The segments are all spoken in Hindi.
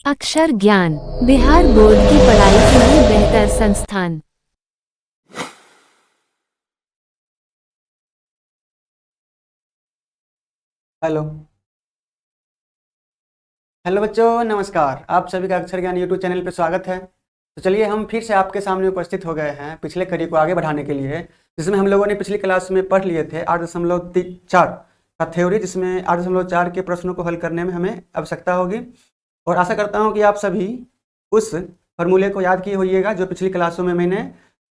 अक्षर ज्ञान बिहार बोर्ड की पढ़ाई के लिए बेहतर संस्थान। हेलो। हेलो बच्चों, नमस्कार। आप सभी का अक्षर ज्ञान यूट्यूब चैनल पर स्वागत है। तो चलिए हम फिर से आपके सामने उपस्थित हो गए हैं पिछले कड़ी को आगे बढ़ाने के लिए, जिसमें हम लोगों ने पिछली क्लास में पढ़ लिए थे 8.4 का थ्योरी, जिसमें 8.4 के प्रश्नों को हल करने में हमें आवश्यकता होगी। और आशा करता हूँ कि आप सभी उस फॉर्मूले को याद किए होइएगा जो पिछली क्लासों में मैंने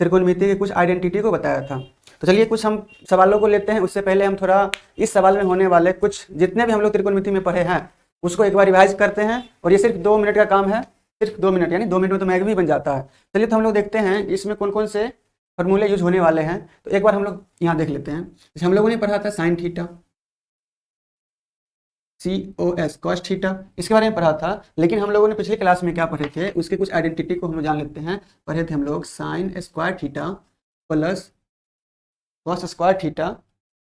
त्रिकोणमिति की कुछ आइडेंटिटी को बताया था। तो चलिए कुछ हम सवालों को लेते हैं। उससे पहले हम थोड़ा इस सवाल में होने वाले कुछ जितने भी हम लोग त्रिकोणमिति में पढ़े हैं उसको एक बार रिवाइज करते हैं। और ये सिर्फ 2 मिनट का काम है, सिर्फ 2 मिनट, यानी 2 मिनट में तो मैग भी बन जाता है। चलिए तो हम लोग देखते हैं इसमें कौन कौन से फॉर्मूले यूज होने वाले हैं। तो एक बार हम लोग यहाँ देख लेते हैं। जैसे हम लोगों ने पढ़ा था sine theta, COS cos theta, इसके बारे में पढ़ा था। लेकिन हम लोगों ने पिछली क्लास में क्या पढ़े थे उसके कुछ आइडेंटिटी को हम लोग जान लेते हैं। पढ़े थे हम लोग sign square theta plus cos square theta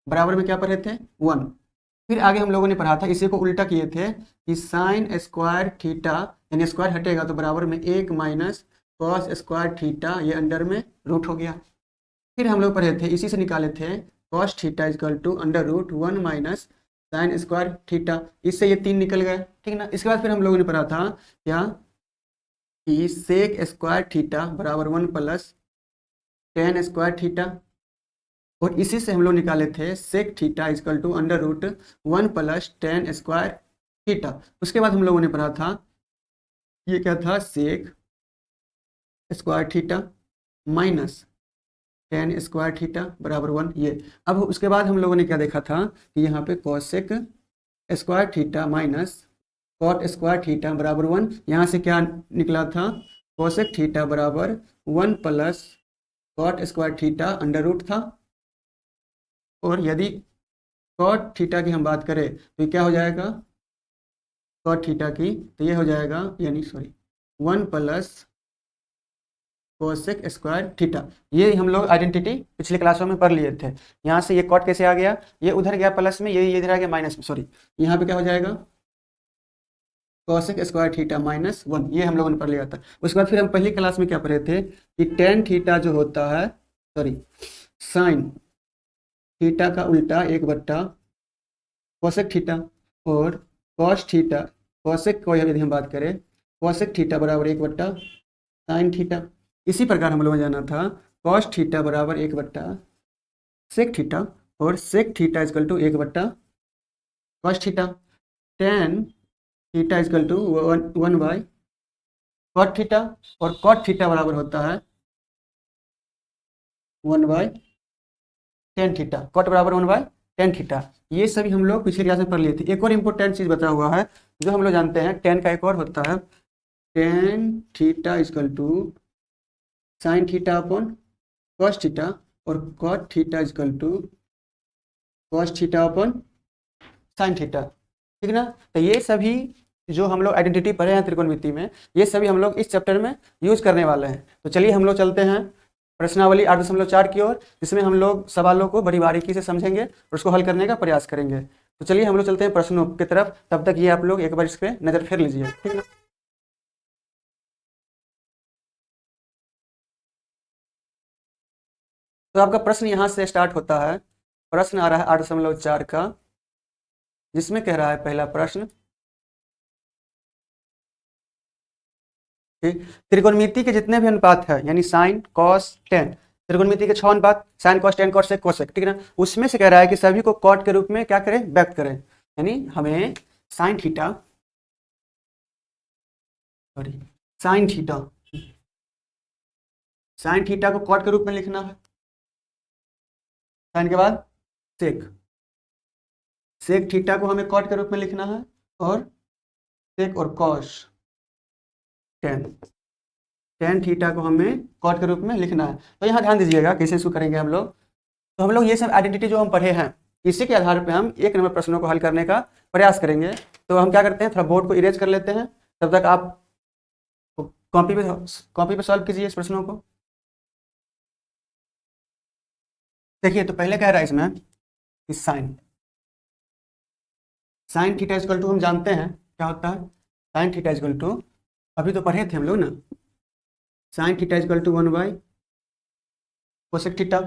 बराबर में क्या पढ़े थे 1। फिर आगे हम लोगों ने पढ़ा था, इसी को उल्टा किए थे कि साइन स्क्वायर थीटा, यानी स्क्वायर हटेगा तो बराबर में 1 माइनस कॉस स्क्वायर थीटा, ये अंडर में रूट हो गया। फिर हम लोग पढ़े थे, इसी से निकाले थे cos theta is equal to under root 1 minus sine square theta, इससे ये 3 निकल गए, ठीक ना। इसके बाद फिर हम लोगों ने पढ़ा था क्या कि सेक स्क्वायर थीटा बराबर 1 प्लस टेन स्क्वायर थीटा, और इसी से हम लोग निकाले थे sec theta is equal to under root 1 plus tan square theta. उसके बाद हम लोगों ने पढ़ा था ये क्या था, sec square theta minus tan square theta बराबर 1 ये। अब उसके बाद हम लोगों ने क्या देखा था कि यहाँ पे cosec square theta minus cot square theta बराबर 1, यहाँ से क्या निकला था, कॉसेक थीटा बराबर 1 plus cot square theta under root था। और यदि कॉट थीटा की हम बात करें तो ये क्या हो जाएगा, कॉट थीटा की तो ये हो जाएगा, यानी sorry 1 plus cosec square theta. ये हम लोग आइडेंटिटी पिछले क्लासों में पढ़ लिए थे। यहाँ से ये कॉट कैसे आ गया, ये उधर गया प्लस में, ये इधर आ गया माइनस में, सॉरी यहाँ पे क्या हो जाएगा कोसेक स्क्वायर थीटा माइनस 1, ये हम लोगों ने पढ़ लिया था। उसके बाद फिर हम पहली क्लास में क्या पढ़े थे कि टेन थीटा जो होता है, सॉरी साइन थीटा का उल्टा 1/, कोसेक थीटा, और कॉस थीटा, कोसेक को यदि हम बात करें कोसेक थीटा बराबर 1/, साइन थीटा। इसी प्रकार हम लोगों ने जाना था कॉस थीटा बराबर 1/, सेक थीटा, और sec theta is equal to 1/, cos theta, tan theta is equal to 1/, cot theta, और कॉट थीटा बराबर होता है 1/tan थीटा, कॉट बराबर 1/tan थीटा। ये सभी हम लोग पिछले क्लास में पढ़ लिए थे। एक और इम्पोर्टेंट चीज़ बता हुआ है जो हम लोग जानते हैं, टेन का एक और होता है tan theta is equal to sine theta upon cos theta, और cot theta is equal to cos theta upon sine theta, ठीक ना। तो ये सभी जो हम लोग आइडेंटिटी पढ़े हैं त्रिकोणमिति में, ये सभी हम लोग इस चैप्टर में यूज करने वाले हैं। तो चलिए हम लोग चलते हैं प्रश्नावली 8.4 की ओर, जिसमें हम लोग सवालों को बड़ी बारीकी से समझेंगे और उसको हल करने का प्रयास करेंगे। तो चलिए हम लोग चलते हैं प्रश्नों की तरफ। तब तक ये आप लोग एक बार इस पर नज़र फेर लीजिए, ठीक ना। तो आपका प्रश्न यहाँ से स्टार्ट होता है। प्रश्न आ रहा है 8.4 का, जिसमें कह रहा है पहला प्रश्न, त्रिकोणमिति के जितने भी अनुपात है, यानी साइन कॉस टेन, त्रिकोणमिति के 6 अनुपात sine cos tan cot sec cosec, ठीक है ना। उसमें से कह रहा है कि सभी को कॉट के रूप में क्या करें, व्यक्त करें। यानी हमें sine theta, sorry sine theta, sine theta को कॉट के रूप में लिखना है। साइन के बाद सेक, सेक थीटा को हमें कॉट के रूप में लिखना है, और सेक और कॉस टेन, टेन थीटा को हमें कॉट के रूप में लिखना है। तो यहाँ ध्यान दीजिएगा कैसे इसको करेंगे हम लोग। तो हम लोग ये सब आइडेंटिटी जो हम पढ़े हैं, इसी के आधार पे हम 1 नंबर प्रश्नों को हल करने का प्रयास करेंगे। तो हम क्या करते हैं, थोड़ा बोर्ड को इरेज कर लेते हैं, तब तक आप कॉपी पे सॉल्व कीजिए इस प्रश्नों को। देखिए तो पहले कह रहा है इसमें कि sine, sine theta is equal to हम जानते हैं क्या होता है, साइन थीटा इजकल टू अभी तो पढ़े थे हम लोग ना, साइन थीटा इजकल टू 1/कोसेक थीटा,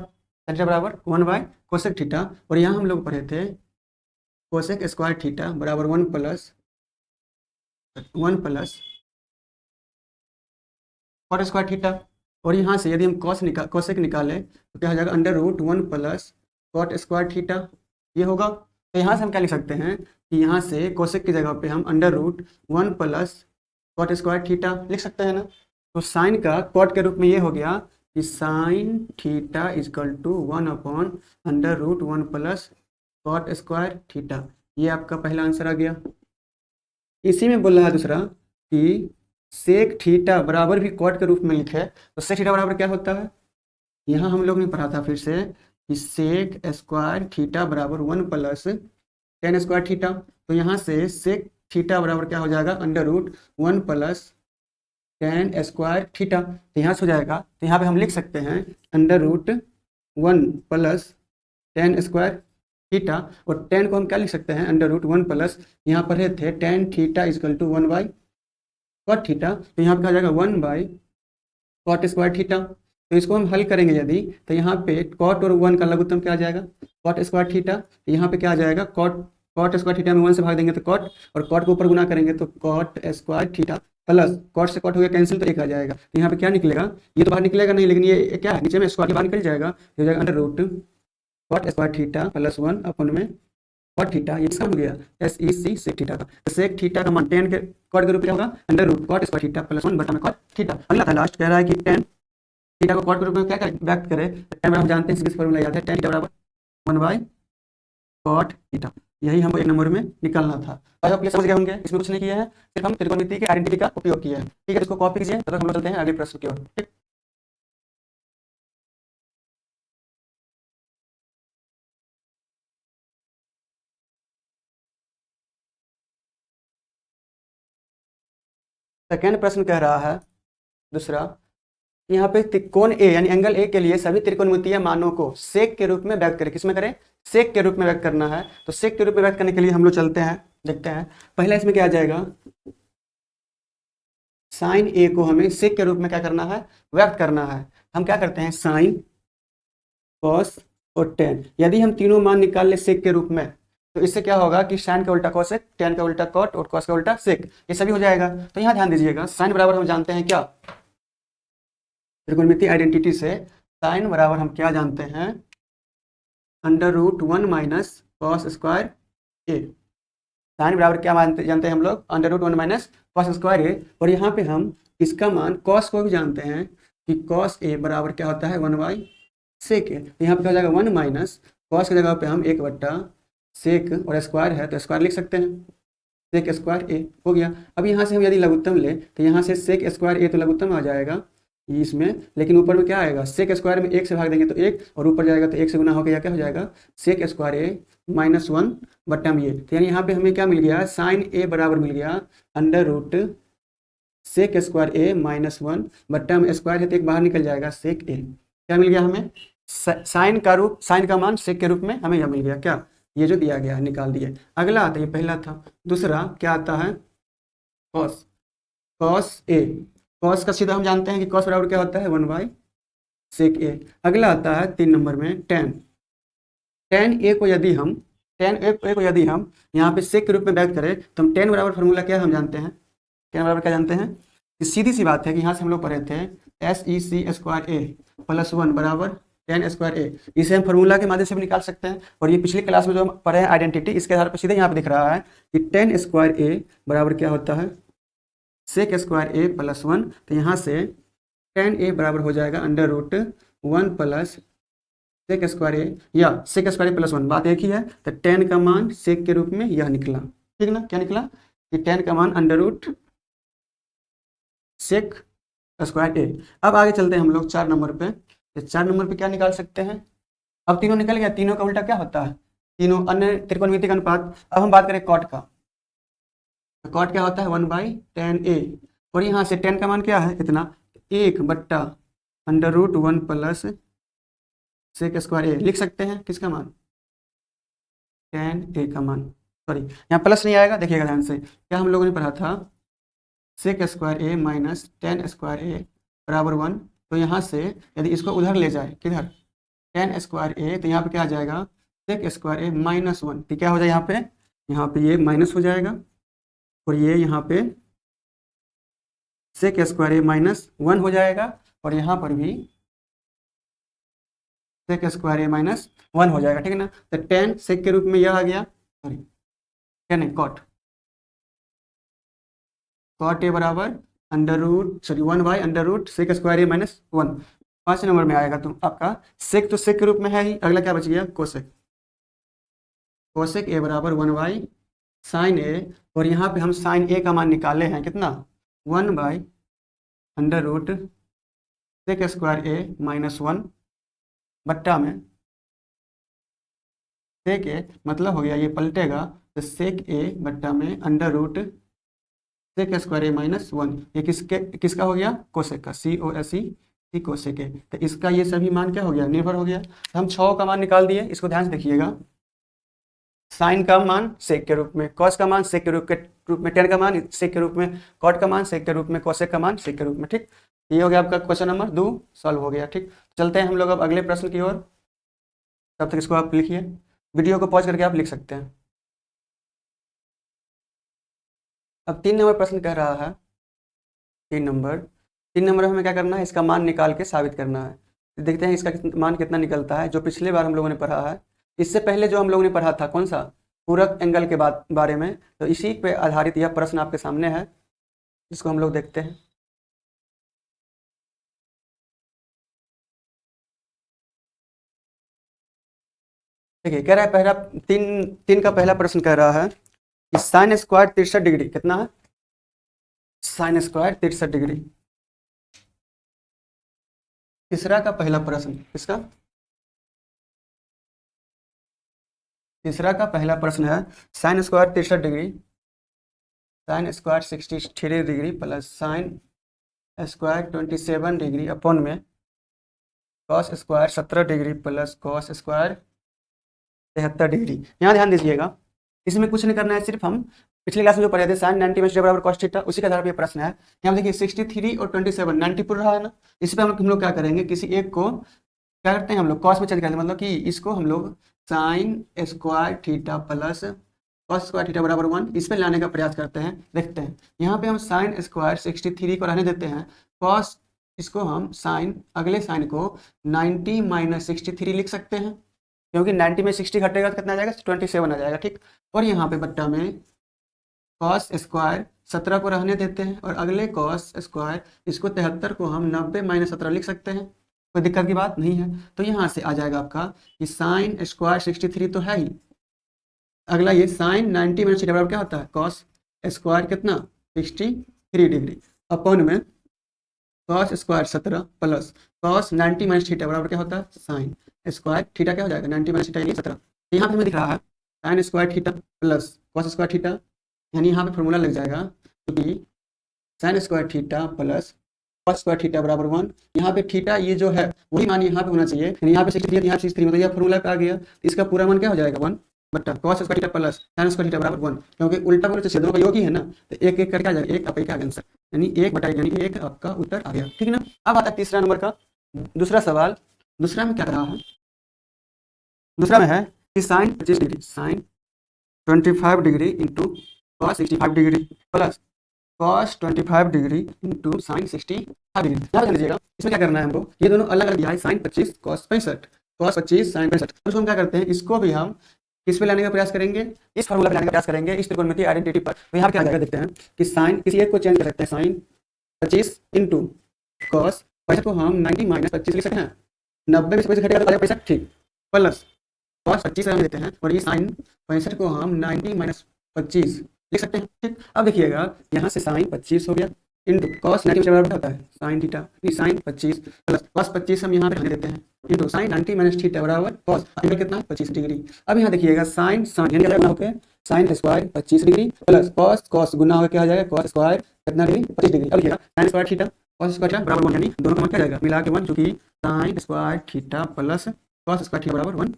थीटा बराबर 1/कोसेक थीटा। और यहाँ हम लोग पढ़े थे कोसेक स्क्वायर थीटा बराबर 1 प्लस कॉट स्क्वायर थीटा। और यहाँ से यदि हम कोसेक निकालें तो क्या हो जाएगा, √1 + कॉट स्क्वायर थीटा, ये होगा। तो यहाँ से हम क्या लिख सकते हैं कि यहाँ से कोसेक की जगह पे हम √1 + कॉट स्क्वायर थीटा लिख सकते हैं ना। तो साइन का कॉट के रूप में ये हो गया कि sine theta is equal to 1/√1 + cot square theta. ये आपका पहला आंसर आ गया। इसी में बोल रहा है दूसरा कि सेक थीटा बराबर भी कॉट के रूप में लिखे, तो सेक थीटा बराबर क्या होता है, यहाँ हम लोग ने पढ़ा था फिर से कि सेक स्क्वायर थीटा बराबर 1 + tan स्क्वायर थीटा। तो यहाँ से सेक थीटा बराबर क्या हो जाएगा, √1 + tan स्क्वायर थीटा। तो यहाँ से हो जाएगा, तो यहाँ पे हम लिख सकते हैं √1 + tan स्क्वायर थीटा। और tan को हम क्या लिख सकते हैं, √1 + यहाँ पढ़े थे tan थीटा इजकल टू 1/कॉट थीटा। तो यहाँ पे क्या हो जाएगा 1/कॉट स्क्वायर थीटा। तो इसको हम हल करेंगे यदि, तो यहाँ पे कॉट और 1 का लघुत्तम क्या आ जाएगा, कॉट स्क्वायर थीटा। यहाँ पे क्या आ जाएगा, कॉट स्क्वायर थीटा में 1 से भाग देंगे तो कॉट, और कॉट को ऊपर गुना करेंगे तो cot square theta plus cot से कॉट हो गया कैंसिल, तो 1 आ जाएगा। तो यहाँ पे क्या निकलेगा, ये तो बाहर निकलेगा नहीं, लेकिन ये क्या है, नीचे में स्क्वायर बाहर निकल जाएगा, तो हो जाएगा √कॉट स्क्वायर थीटा + 1/कॉट थीटा। ये किसका हो गया, SEC सेक थीटा का। तो सेक थीटा का मान tan के कॉट के रूप में क्या होगा, √कॉट स्क्वायर थीटा + 1/कॉट थीटा। अगला था लास्ट, कह रहा है कि tan थीटा को कॉट के रूप में क्या व्यक्त करें, tan हम जानते हैं, इसका फॉर्मूला याद है, tan थीटा बराबर 1/कॉट थीटा। यही हमको 1 नंबर में निकालना था। आई होप ये समझ गए होंगे, इसमें कुछ नहीं किया है, सिर्फ हम त्रिकोणमिति के आइडेंटिटी का उपयोग किया है। ठीक है, इसको कॉपी कीजिए, तब तक हम लोग चलते हैं अगले प्रश्न की ओर। ठीक, सेकेंड प्रश्न कह रहा है दूसरा, यहाँ पे कोण ए यानी एंगल ए के लिए सभी त्रिकोणमितीय मानों को सेक के रूप में व्यक्त करें। किसमें करें, सेक के रूप में व्यक्त करना है। तो सेक के रूप में व्यक्त करने के लिए हम लोग चलते हैं, देखते हैं। पहला इसमें क्या आ जाएगा, साइन ए को हमें सेक के रूप में क्या करना है, व्यक्त करना है। हम क्या करते हैं, साइन, कॉस और टेन, यदि हम तीनों मान निकाल ले सेक के रूप में, तो इससे क्या होगा कि साइन का उल्टा कॉसेक, टेन का उल्टा कॉट और कॉस का उल्टा सेक, ये सभी हो जाएगा। तो यहाँ ध्यान दीजिएगा, साइन बराबर हम जानते हैं क्या, त्रिकोणमिति आइडेंटिटी से साइन बराबर हम क्या जानते हैं, √1 - कॉस स्क्वायर ए। साइन बराबर क्या जानते हैं हम लोग, √1 - कॉस स्क्वायर ए। और यहाँ पे हम इसका मान कॉस को भी जानते हैं कि कॉस ए बराबर क्या होता है, 1/सेक ए। तो यहाँ पे क्या हो जाएगा, 1 - कॉस की जगह पे हम 1/सेक और स्क्वायर है तो स्क्वायर लिख सकते हैं, सेक स्क्वायर ए हो गया। अब यहाँ से हम यदि लघुत्तम ले तो यहाँ से सेक स्क्वायर ए तो लघुत्तम आ जाएगा इसमें, लेकिन ऊपर में क्या आएगा, सेक स्क्वायर में 1 से भाग देंगे तो 1, और ऊपर जाएगा तो 1 से गुना हो गया, क्या हो जाएगा, सेक स्क्वायर ए -1 बट्टा में ये। तो यानी यहाँ पे हमें क्या मिल गया, साइन ए बराबर मिल गया √सेक स्क्वायर ए -1 बट्टा में स्क्वायर है तो एक बाहर निकल जाएगा, सेक ए। क्या मिल गया हमें, साइन का मान सेक के रूप में हमें यह मिल गया, क्या, ये जो दिया गया है निकाल दिए। अगला आता है, ये पहला था। दूसरा क्या आता है, कॉस ए। कॉस का सीधा हम जानते हैं कि कॉस बराबर क्या होता है, 1/सेक ए। अगला आता है 3 नंबर में टेन। टेन ए को यदि हम यहाँ पे सेक के रूप में व्यक्त करें तो हम टेन बराबर फॉर्मूला क्या हम जानते हैं, टेन बराबर क्या जानते हैं, कि सीधी सी बात है कि यहाँ से हम लोग पढ़े थे SEC स्क्वायर ए + 1 बराबर tan स्क्वायर ए। इसे हम फार्मूला के माध्यम से भी निकाल सकते हैं। और ये पिछली क्लास में जो हम पढ़े हैं आइडेंटिटी, इसके आधार पर सीधे यहाँ पे दिख रहा है कि tan स्क्वायर ए बराबर क्या होता है, सेक स्क्वायर ए + 1। तो यहाँ से tan ए बराबर हो जाएगा √1 + सेक स्क्वायर ए या सेक स्क्वायर ए + 1, बात एक ही है। तो tan का मान सेक के रूप में यह निकला, ठीक ना, क्या निकला कि tan का मान √सेक स्क्वायर ए। अब आगे चलते हैं हम लोग 4 नंबर पे। तो 4 नंबर पे क्या निकाल सकते हैं, अब तीनों निकल गया, तीनों का उल्टा क्या होता है, तीनों अन्य त्रिकोणमिति का अनुपात। अब हम बात करें कॉट का, तो कॉट क्या होता है, 1/tan ए। और यहाँ से tan का मान क्या है, इतना 1/√1 + सेक स्क्वायर ए लिख सकते हैं। किसका मान, tan ए का मान, सॉरी यहाँ प्लस नहीं आएगा, देखिएगा ध्यान से, क्या हम लोगों ने पढ़ा था, sec square A minus tan square ए बराबर 1। तो यहाँ से यदि इसको उधर ले जाए, किधर, टेन स्क्वायर ए, तो यहाँ पे क्या आ जाएगा, सेक स्क्वायर ए माइनस 1। तो क्या हो जाएगा यहाँ पे ये माइनस हो जाएगा, और ये यहाँ पे सेक स्क्वायर ए माइनस 1 हो जाएगा, और यहाँ पर भी सेक स्क्वायर ए माइनस 1 हो जाएगा, ठीक है ना। तो टेन सेक के रूप में यह आ गया, सॉरी टेन है, कॉट ए बराबर under root, sorry 1/√, sec square A minus 1। 5 नंबर में आएगा तो आपका सेक, तो सेक के रूप में है ही, अगला क्या बच गया, कोसेक। कोसेक ए बराबर 1/sin ए, और यहाँ पे हम साइन ए का मान निकाले हैं कितना, 1/√, सेक स्क्वायर ए माइनस 1 बट्टा में सेक ए, मतलब हो गया ये पलटेगा, तो सेक ए बट्टा में under root sec square A minus 1। ये किसका हो गया, कोसेक का, COSEC कोसेक ए। तो इसका ये सभी मान क्या हो गया, निर्भर हो गया। तो हम 6 का मान निकाल दिए, इसको ध्यान से देखिएगा। साइन का मान सेक के रूप में, कॉस का मान सेक के रूप में, टेन का मान सेक के रूप में, कॉट का मान सेक के रूप में, कोसेक का मान सेक के रूप में, ठीक। ये हो गया आपका क्वेश्चन नंबर 2 सॉल्व हो गया, ठीक। चलते हैं हम लोग अब अगले प्रश्न की ओर। तब तक इसको आप लिखिए, वीडियो को पॉज करके आप लिख सकते हैं। अब 3 नंबर प्रश्न कह रहा है, 3 नंबर में हमें क्या करना है, इसका मान निकाल के साबित करना है। देखते हैं इसका मान कितना निकलता है। जो पिछले बार हम लोगों ने पढ़ा है, इससे पहले जो हम लोगों ने पढ़ा था, कौन सा, पूरक एंगल के बारे में, तो इसी पे आधारित यह प्रश्न आपके सामने है, जिसको हम लोग देखते हैं। देखिए कह रहा है, पहला तीन का पहला प्रश्न कह रहा है कि साइन स्क्वायर 63 डिग्री कितना है, साइन स्क्वायर 63 डिग्री। तीसरा का पहला प्रश्न, किसका, तीसरा का पहला प्रश्न है sine square 63 degree, sine square 63 degree plus sine square 27 degree upon में cos square 17 degree plus cos square 73 degree. यहाँ ध्यान दीजिएगा, इसमें कुछ नहीं करना है, सिर्फ हम पिछले क्लास में जो पढ़े थे साइन 90 में बराबर कॉस थीटा, उसी के आधार पर ये प्रश्न है। यहाँ देखिए 63 और 27 90 पूरा रहा है ना, इस पर हम लोग क्या करेंगे, किसी एक को क्या करते हैं हम लोग, कॉस में चेंज करते हैं, मतलब कि इसको हम लोग sign square theta plus cos square theta बराबर 1 इस पे लाने का प्रयास करते हैं। देखते हैं यहाँ पे हम साइन स्क्वायर 63 को रहने देते हैं, कॉस इसको हम साइन, अगले साइन को 90 माइनस 63 लिख सकते हैं, क्योंकि 90 में 60 घटेगा तो कितना आ जाएगा, 27 आ जाएगा, ठीक। और यहाँ पे बट्टा में कॉस स्क्वायर 17 को रहने देते हैं, और अगले कॉस स्क्वायर इसको 73 को हम 90 माइनस 17 लिख सकते हैं, कोई दिक्कत की बात नहीं है। तो यहाँ से आ जाएगा आपका कि साइन स्क्वायर 63 तो है ही, अगला ये साइन 90 माइनस थीटा बराबर क्या होता है, कॉस स्क्वायर कितना 63 डिग्री अपॉन में cos square 17 plus cos 90 minus theta बराबर क्या होता है, साइन स्क्वायर थीटा क्या हो जाएगा, 90 माइनस थीटा यानी 17। तो यहाँ पे हमें दिख रहा है sine square theta plus cos square theta, यानी यहाँ पे फॉर्मूला लग जाएगा, क्योंकि sign square theta plus cos square theta बराबर 1। यहाँ पे थीटा ये जो है वही मान यहाँ पे होना चाहिए, यानी यहाँ पे 63 यहाँ 63, मतलब यह फॉर्मूला पे आ गया, तो इसका पूरा मान क्या हो जाएगा 1 बट्टा cos square theta plus sine square theta बराबर 1, क्योंकि उल्टा बोले तो छेदों का योग ही है ना, तो एक एक करके आ जाएगा, एक आपका आंसर, यानी 1 बटा 1 यानी 1 आपका उत्तर आ गया, ठीक है ना। अब आता है तीसरा नंबर का दूसरा सवाल। दूसरा में क्या रहा है, दूसरा में है कि sine 25 degree, sine 25 degree into cos 65 degree plus cos 25 degree into sine 65 degree. यहाँ पे लीजिएगा, इसमें क्या करना है हमको, ये दोनों अलग अलग दिया है, साइन 25 कॉस 65, कॉस 25 साइन 65। तो हम क्या करते हैं, इसको भी हम किस पे लाने का प्रयास करेंगे, इस फार्मूला पे लाने का प्रयास करेंगे, इस त्रिकोणमितीय आइडेंटिटी पर। तो यहाँ क्या आ जाएगा देखते हैं कि साइन किसी एक को चेंज कर सकते हैं, साइन 25 इंटू कॉस 65 को हम 90 माइनस 25 लिख सकते हैं, 90 में से 25 घटेगा तो 65, ठीक, प्लस कॉस 25 हम देते हैं, और ये साइन 65 को हम 90 माइनस 25 लिख सकते हैं, ठीक। अब देखिएगा यहाँ से साइन 25 हो गया इंटू कॉस 90 से बराबर होता है sine theta, sine 25 plus cos 25 हम यहाँ पे रहने देते हैं इंटू साइन 90 माइनस थीटा बराबर कॉस, एंगल कितना 25 डिग्री। अब यहाँ देखिएगा साइन यानी क्या होगा, sine square 25 degree plus cos गुना होकर क्या हो जाएगा, कॉस स्क्वायर कितना डिग्री 25 डिग्री। अब देखिएगा sine square theta cos square बराबर 1, यानी दोनों का मान क्या जाएगा मिला के 1, जो कि sign square theta plus cos square theta बराबर 1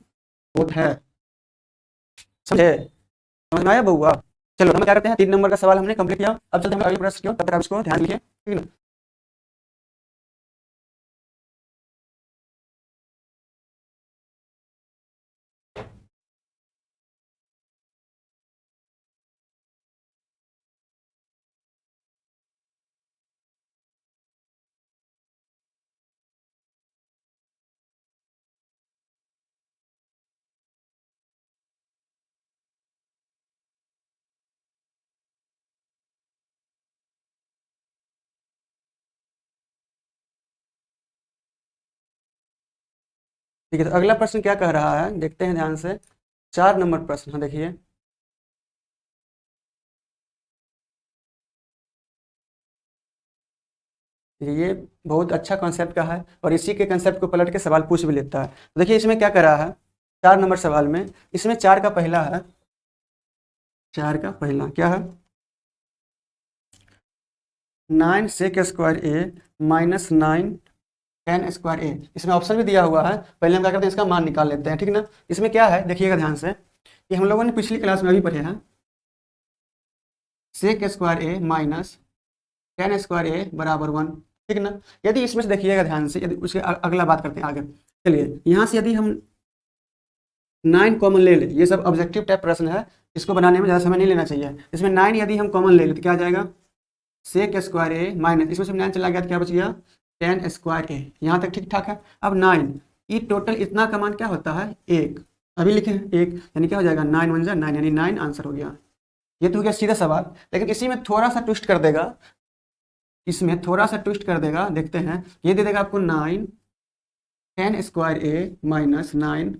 होता है। समझे, समझ में आया बउआ, चलो हम क्या करते हैं, 3 नंबर का सवाल हमने कंप्लीट किया। अब चलते हैं अगले प्रश्न की ओर, तब तक आप इसको ध्यान रखिए, ठीक है ना। ठीक है, तो अगला प्रश्न क्या कह रहा है, देखते हैं ध्यान से। 4 नंबर प्रश्न, हाँ देखिए। ये बहुत अच्छा कॉन्सेप्ट का है और इसी के कंसेप्ट को पलट के सवाल पूछ भी लेता है। तो देखिए इसमें क्या कर रहा है, 4 नंबर सवाल में, इसमें 4 का पहला है, 4 का पहला क्या है, 9 सेक square A minus 9 ten square ए। इसमें ऑप्शन भी दिया हुआ है, पहले हम क्या करते हैं, इसका मान निकाल लेते हैं, ठीक ना। इसमें क्या है देखिएगा ध्यान से, कि हम लोगों ने पिछली क्लास में अभी पढ़े हैं, सेक square A minus tan square ए बराबर 1, ठीक ना। यदि इसमें से देखिएगा ध्यान से, यदि उसके अगला बात करते हैं आगे। चलिए यहाँ से यदि हम 9 कॉमन ले ले, ये सब ऑब्जेक्टिव टाइप प्रश्न है, इसको बनाने में ज़्यादा समय नहीं लेना चाहिए। इसमें 9 यदि हम कॉमन ले ले तो क्या आ जाएगा, सेक स्क्वायर ए माइनस, इसमें से 9 चला गया तो क्या बच गया, टेन स्क्वायर ए। यहाँ तक ठीक ठाक है। अब 9 ये टोटल इतना का मान क्या होता है, 1, अभी लिखे हैं 1, यानी क्या हो जाएगा, 9 1 जा 9, यानी 9 आंसर हो गया। ये तो हो गया सीधा सवाल, लेकिन इसी में थोड़ा सा ट्विस्ट कर देगा, इसमें थोड़ा सा ट्विस्ट कर देगा, देखते हैं। ये दे देगा आपको 9 ten square A minus 9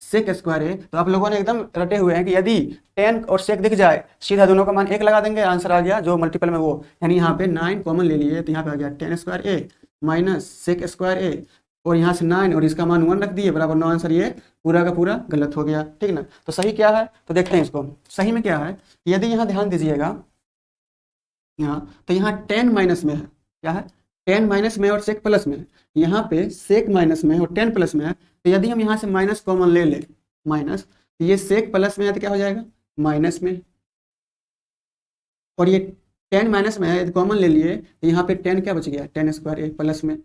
sec square ए। तो आप लोगों ने एकदम रटे हुए हैं कि यदि 10 और सेक दिख जाए, सीधा दोनों का मान 1 लगा देंगे, आंसर आ गया जो मल्टीपल में वो, यानी यहाँ पे 9 कॉमन ले लिए तो यहाँ पे आ गया ten square A minus sec square ए, और यहाँ से 9 और इसका मान 1 रख दिए बराबर 9, आंसर ये पूरा का पूरा गलत हो गया, ठीक ना। तो सही क्या है, तो देखते हैं इसको। सही में क्या है, यदि यहाँ ध्यान दीजिएगा, यहाँ तो यहाँ 10 माइनस में है, क्या है, 10 माइनस में और सेक प्लस में है। यहाँ पे सेक माइनस में और 10 प्लस में है, तो यदि हम यहाँ से माइनस कॉमन ले लें, माइनस, तो ये सेक प्लस में है तो क्या हो जाएगा, माइनस में, और ये 10 माइनस में है यदि कॉमन ले लिए तो यहाँ पे 10 क्या बच गया, टेन स्क्वायर ए प्लस में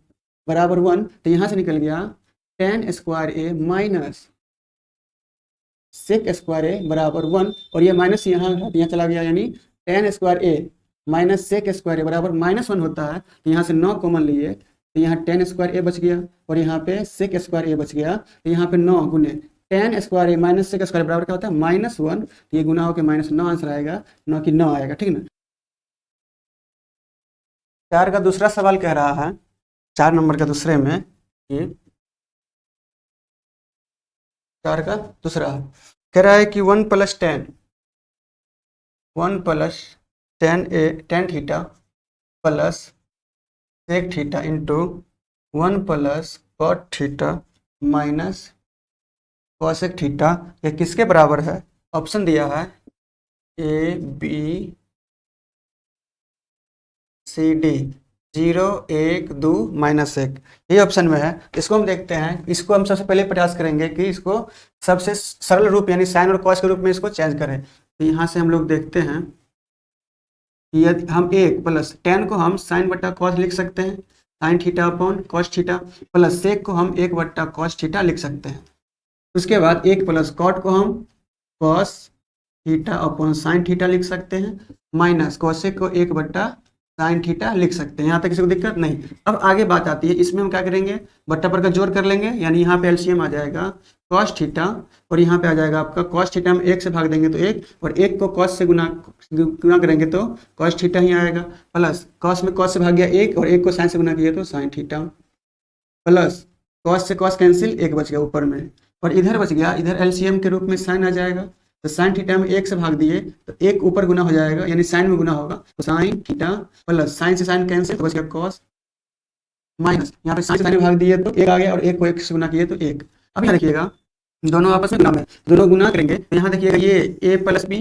बराबर 1, तो यहाँ से निकल गया ten square A minus sec square ए बराबर 1, और ये माइनस यहाँ चला गया, यानी ten square A minus sec square ए बराबर -1 होता है। तो यहाँ से 9 कॉमन लिए तो यहाँ टेन स्क्वायर ए बच गया, और यहाँ पे सेक स्क्वायर ए बच गया, तो यहाँ पे 9 गुने ten square A minus sec square बराबर क्या होता है, -1, तो ये गुना होकर -9 आंसर आएगा, 9 की 9 आएगा, ठीक ना। 4 का दूसरा सवाल कह रहा है, 4 नंबर का दूसरे में, ये 4 का दूसरा कह रहा है कि 1 + 10 tan theta plus sec theta into 1 + cot theta minus cosec theta, ये किसके बराबर है। ऑप्शन दिया है ए बी सी डी, 0 1 2 -1, ये ऑप्शन में है। इसको हम देखते हैं, इसको हम सबसे पहले प्रयास करेंगे कि इसको सबसे सरल रूप यानी साइन और कॉस के रूप में इसको चेंज करें। तो यहाँ से हम लोग देखते हैं कि यदि हम 1 + 10 को हम साइन बट्टा कॉस लिख सकते हैं, sine theta upon cos theta, plus sec को हम 1 बट्टा कॉस थीटा लिख सकते हैं। उसके बाद 1 + कॉट को हम cos theta upon sine theta लिख सकते हैं, माइनस कॉसेक को 1 बट्टा साइन थीटा लिख सकते हैं। यहाँ तक किसी को दिक्कत नहीं। अब आगे बात आती है, इसमें हम क्या करेंगे, बट्टा पर का जोड़ कर लेंगे, यानी यहाँ पे एलसीएम आ जाएगा कॉस थीटा, और यहाँ पे आ जाएगा आपका कॉस थीटा में 1 से भाग देंगे तो 1, और 1 को कॉस से गुना करेंगे तो कॉस थीटा ही आएगा, प्लस कॉस में कॉस से भाग गया 1, और 1 को साइन से गुना किया तो साइन थीटा, प्लस कॉस से कॉस कैंसिल, 1 बच गया ऊपर में, और इधर बच गया, इधर एलसीएम के रूप में साइन आ जाएगा, तो साइन थीटा में 1 से भाग दिए तो 1 ऊपर गुना हो जाएगा, यानी साइन में गुना होगा, तो साइन थीटा प्लस साइन से साइन कैंसिल, तो बच गया कॉस, माइनस यहाँ पे साइन से साइन में भाग दिए तो 1 आ गया, और 1 को 1 से गुना किए तो 1। अब यहाँ देखिएगा दोनों आपस में गुना में, दोनों गुना करेंगे तो यहाँ देखिएगा ये a + b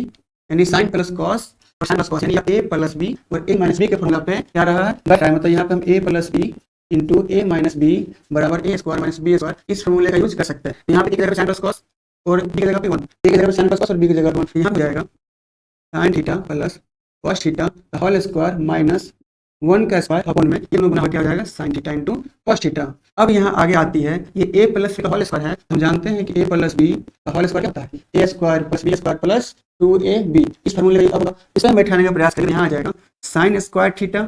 यानी साइन प्लस कॉस और साइन प्लस कॉस, यानी a + b और a - b के फॉर्मूला पे क्या रहा है, घट रहा है, मतलब यहाँ पे हम a + b into a - b बराबर a² - b², इस फॉर्मूले का यूज कर सकते हैं। यहाँ पे a की जगह साइन प्लस कॉस और b की जगह पे 1, a की जगह साइन प्लस कॉस और b की जगह 1, यहाँ हो जाएगा sine theta plus cos theta का होल स्क्वायर माइनस 1 का स्क्वायर अपॉन में ये गुना क्या हो जाएगा sine theta into cos theta. अब यहाँ आगे आती है ये ए प्लस बी का होल स्क्वायर है, हम जानते हैं कि ए प्लस बी का होल स्क्वायर क्या होता है A square plus B square plus 2ab। इस फॉर्मूले अब इसमें बैठाने का प्रयास करें, यहाँ आ जाएगा sign square theta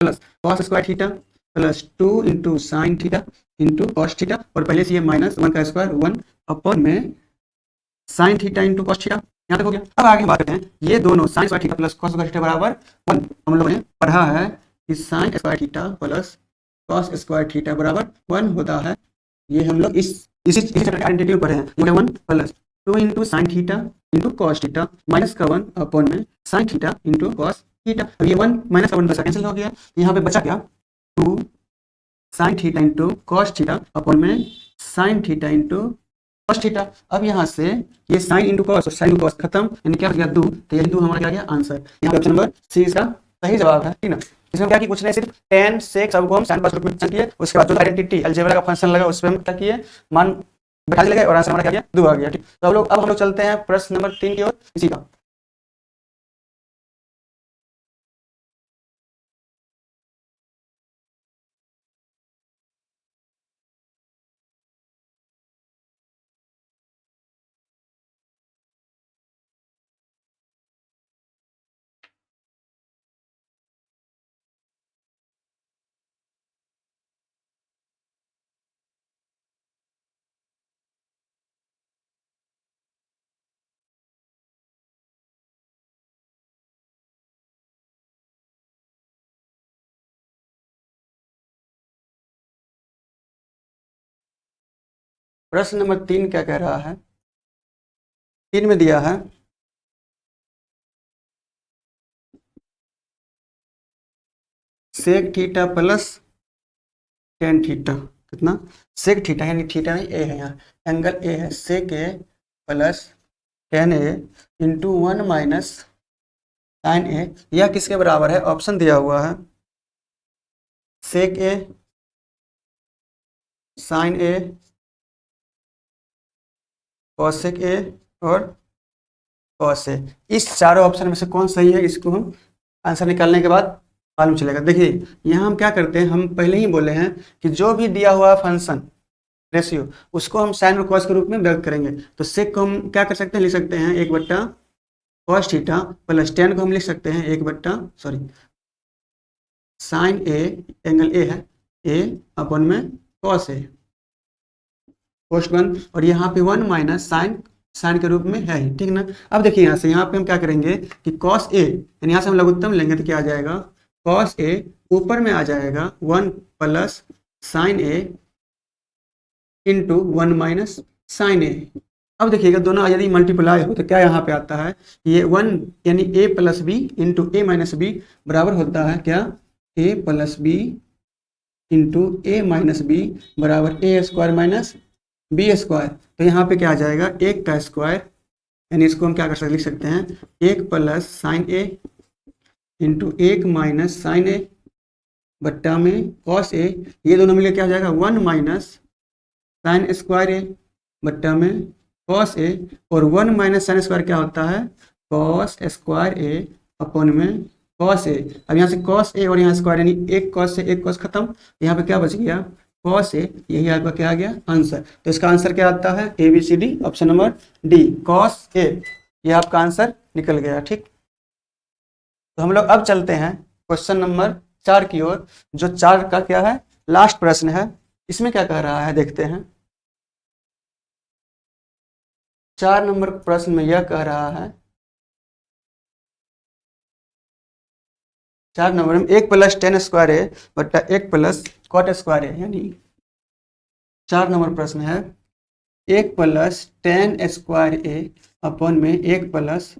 plus cos square theta plus 2 into sine theta into cos theta और पहले से ये माइनस 1 का स्क्वायर 1 अपॉन में sine theta into cos theta. यहाँ तक हो गया। अब आगे बात करते हैं ये दोनों sign square theta plus cos square theta बराबर 1। हम लोगों ने पढ़ा है कि sign square theta plus cos square theta बराबर 1 होता है। ये हम लोग इसी चैप्टर के आइडेंटिटी में पढ़े हैं। ये 1 plus 2 into sine theta into cos theta minus का 1 अपॉन में sine theta into cos theta. अब ये 1 माइनस का 1 बचा कैंसिल हो गया, यहाँ पे बचा क्या 2 sine theta into cos theta upon में sine theta into cos theta. अब यहाँ से ये साइन इंटू कॉस और साइन इंटू कॉस खत्म, यानी क्या हो गया 2, तो ये 2 हमारा क्या गया आंसर। यहाँ पे ऑप्शन नंबर सी इसका सही जवाब है, ठीक ना। इसमें क्या कि कुछ नहीं, सिर्फ tan sec सबको हम sin cos रूप में मेंशन किए, उसके बाद जो आइडेंटिटी अलजेब्रा का फंक्शन लगा उस पर हम क्या किए मान बैठा लगे और आंसर हमारा क्या गया 2 आ गया, ठीक। तो अब हम लोग चलते हैं प्रश्न नंबर 3 की ओर इसी का। प्रश्न नंबर 3 क्या कह रहा है, 3 में दिया है sec theta plus tan theta, कितना सेक थीटा यानी थीटा नहीं ए है, यहाँ एंगल ए है, सेक ए प्लस टेन ए इंटू 1 माइनस साइन ए, यह किसके बराबर है। ऑप्शन दिया हुआ है सेक ए, साइन ए, कॉसेक ए और कॉस ए। इस चारों ऑप्शन में से कौन सही है, इसको हम आंसर निकालने के बाद मालूम चलेगा। देखिए यहाँ हम क्या करते हैं, हम पहले ही बोले हैं कि जो भी दिया हुआ फंक्शन रेशियो उसको हम साइन और कॉस के रूप में व्यक्त करेंगे। तो सेक को हम क्या कर सकते हैं, लिख सकते हैं 1 कॉस थीटा प्लस टेन को हम लिख सकते हैं 1 साइन ए, एंगल ए है ए अपॉन में कॉस ए पोस्ट 1, और यहाँ पे 1 माइनस साइन के रूप में है ही, ठीक ना। अब देखिए यहाँ से यहाँ पे हम क्या करेंगे कि कॉस ए, यानी यहाँ से हम लघुत्तम लेंगे तो क्या आ जाएगा कॉस ए ऊपर में आ जाएगा 1 प्लस साइन ए इंटू 1 माइनस साइन ए। अब देखिएगा दोनों यदि मल्टीप्लाई हो तो क्या यहाँ पे आता है ये 1 यानी ए प्लस बी इंटू ए माइनस बी बराबर होता है क्या ए प्लस बी इंटू ए माइनस बी बराबर ए स्क्वायर माइनस बी स्क्वायर। तो यहाँ पे क्या आ जाएगा 1 का स्क्वायर, यानी इसको हम क्या कर सकते लिख सकते हैं 1 प्लस साइन ए इंटू 1 माइनस साइन ए बट्टा में कॉस ए, ये दोनों मिलकर क्या हो जाएगा 1 माइनस साइन स्क्वायर ए बट्टा में कॉस ए, और 1 माइनस साइन स्क्वायर क्या होता है कॉस स्क्वायर ए अपॉन में कॉस ए। अब यहाँ से कॉस ए और यहाँ स्क्वायर यानी 1 कॉस से 1 कॉस खत्म, यहाँ पे क्या बच गया कॉस ए, यही आपका क्या आ गया आंसर। तो इसका आंसर क्या आता है ABCD, option number D cos A, ये आपका आंसर निकल गया, ठीक। तो हम लोग अब चलते हैं क्वेश्चन नंबर 4 की ओर, जो 4 का क्या है लास्ट प्रश्न है। इसमें क्या कह रहा है देखते हैं। 4 नंबर प्रश्न में यह कह रहा है 4 नंबर में 1 प्लस टेन स्क्वायर ए बट्टा 1 प्लस कॉट स्क्वायर ए, यानी 4 नंबर प्रश्न है 1 प्लस टेन स्क्वायर ए अपॉन में 1 प्लस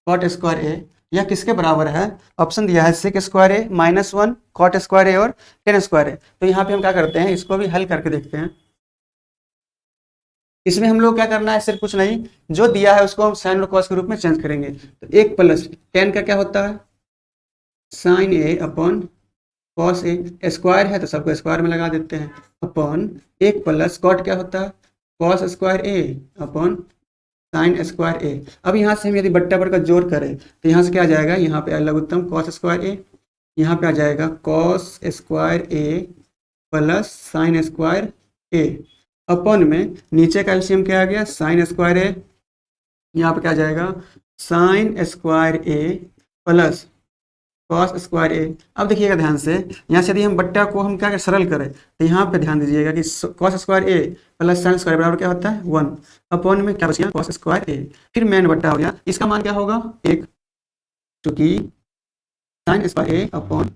कॉट स्क्वायर ए, यह किसके बराबर है। ऑप्शन दिया है सेक स्क्वायर ए -1 कॉट स्क्वायर ए और टेन स्क्वायर ए। तो यहाँ पे हम क्या करते हैं इसको भी हल करके देखते हैं। इसमें हम लोग क्या करना है सिर्फ कुछ नहीं, जो दिया है उसको हम साइन और कॉस के रूप में चेंज करेंगे। तो 1 प्लस टेन का क्या होता है sign A upon cos A, square है तो सबको स्क्वायर में लगा देते हैं अपॉन 1 प्लस कॉट क्या होता है कॉस स्क्वायर ए अपॉन साइन स्क्वायर ए। अब यहाँ से हम यदि बट्टा पर का जोड़ करें तो यहाँ से क्या आ जाएगा, यहाँ पे लघुत्तम कॉस स्क्वायर ए, यहाँ पे आ जाएगा कॉस स्क्वायर ए प्लस साइन स्क्वायर ए अपन में नीचे का एलसीएम क्या आ गया साइन स्क्वायर ए, यहाँ पे क्या आ जाएगा साइन स्क्वायर ए प्लस कॉस स्क्वायर ए। अब देखिएगा ध्यान से, यहाँ से यदि हम बट्टा को हम क्या सरल करें तो यहाँ पे ध्यान दीजिएगा कि कॉस स्क्वायर ए प्लस साइन स्क्वायर बराबर क्या होता है 1 अपॉन में क्या बच गया कॉस स्क्वायर ए, फिर मेन बट्टा हो गया, इसका मान क्या होगा 1, क्योंकि साइन स्क्वायर ए अपॉन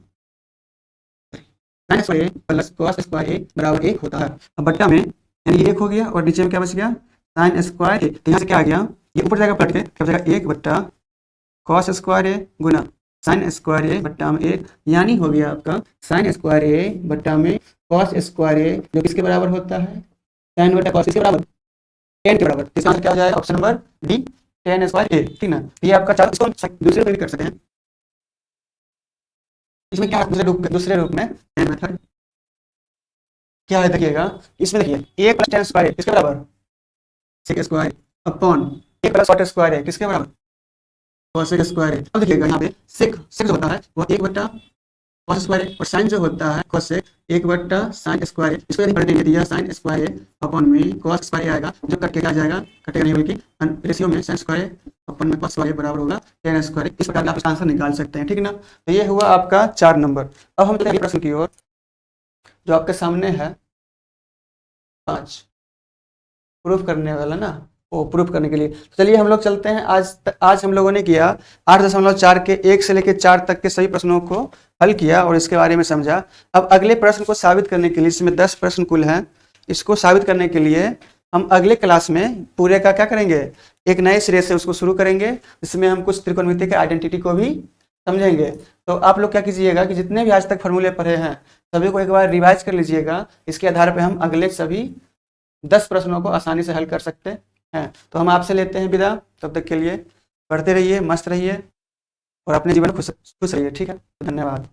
साइन स्क्वायर ए प्लस कॉस स्क्वायर ए बराबर 1 होता है। अब बट्टा में यानी 1 हो गया और नीचे में क्या बच गया साइन स्क्वायर ए, तो यहाँ से क्या आ गया ये ऊपर जाएगा पलट के क्या बचेगा 1 बट्टा कॉस स्क्वायर ए गुना साइन स्क्वायर ए बट्टा में 1, यानी हो गया आपका साइन स्क्वायर ए बट्टा में कॉस स्क्वायर ए जो किसके बराबर होता है tan बट्टा कॉस किसके बराबर 10 के बराबर। इसका आंसर क्या हो जाएगा option number D tan square A, ठीक ना। ये आपका चार, इसको दूसरे पे भी कर सकते हैं, इसमें क्या दूसरे रूप में मेथड क्या है देखिएगा, इसमें देखिए 1 प्लस tan स्क्वायर किसके बराबर sec square upon 1 plus cot square है किसके बराबर cosec स्क्वायर है। अब देखिएगा यहाँ पे सेक जो होता है वो 1 बट्टा cos स्क्वायर है और साइन जो होता है cosec 1 बट्टा साइन स्क्वायर है। इसको यदि पलटेंगे तो यह साइन स्क्वायर है अपॉन में cos स्क्वायर आएगा, जो कट के क्या जाएगा कटेगा नहीं बल्कि रेशियो में साइन स्क्वायर अपॉन में cos स्क्वायर बराबर होगा tan स्क्वायर। इस प्रकार आप इसका आंसर निकाल सकते हैं, ठीक ना। तो ये हुआ आपका 4 नंबर। अब हम चलते हैं प्रश्न की ओर जो आपके सामने है 5 प्रूफ करने वाला ना, वो प्रूफ करने के लिए। तो चलिए हम लोग चलते हैं। आज हम लोगों ने किया 8.4 के 1 से लेकर 4 तक के सभी प्रश्नों को हल किया और इसके बारे में समझा। अब अगले प्रश्न को साबित करने के लिए, इसमें 10 प्रश्न कुल हैं, इसको साबित करने के लिए हम अगले क्लास में पूरे का क्या करेंगे एक नए सिरे से उसको शुरू करेंगे, जिसमें हम कुछ त्रिकोणमिति के आइडेंटिटी को भी समझेंगे। तो आप लोग क्या कीजिएगा कि जितने भी आज तक फॉर्मूले पढ़े हैं सभी को एक बार रिवाइज कर लीजिएगा, इसके आधार पर हम अगले सभी 10 प्रश्नों को आसानी से हल कर सकते हैं। तो हम आपसे लेते हैं विदा, तब तक के लिए पढ़ते रहिए, मस्त रहिए और अपने जीवन में खुश रहिए, ठीक है। धन्यवाद।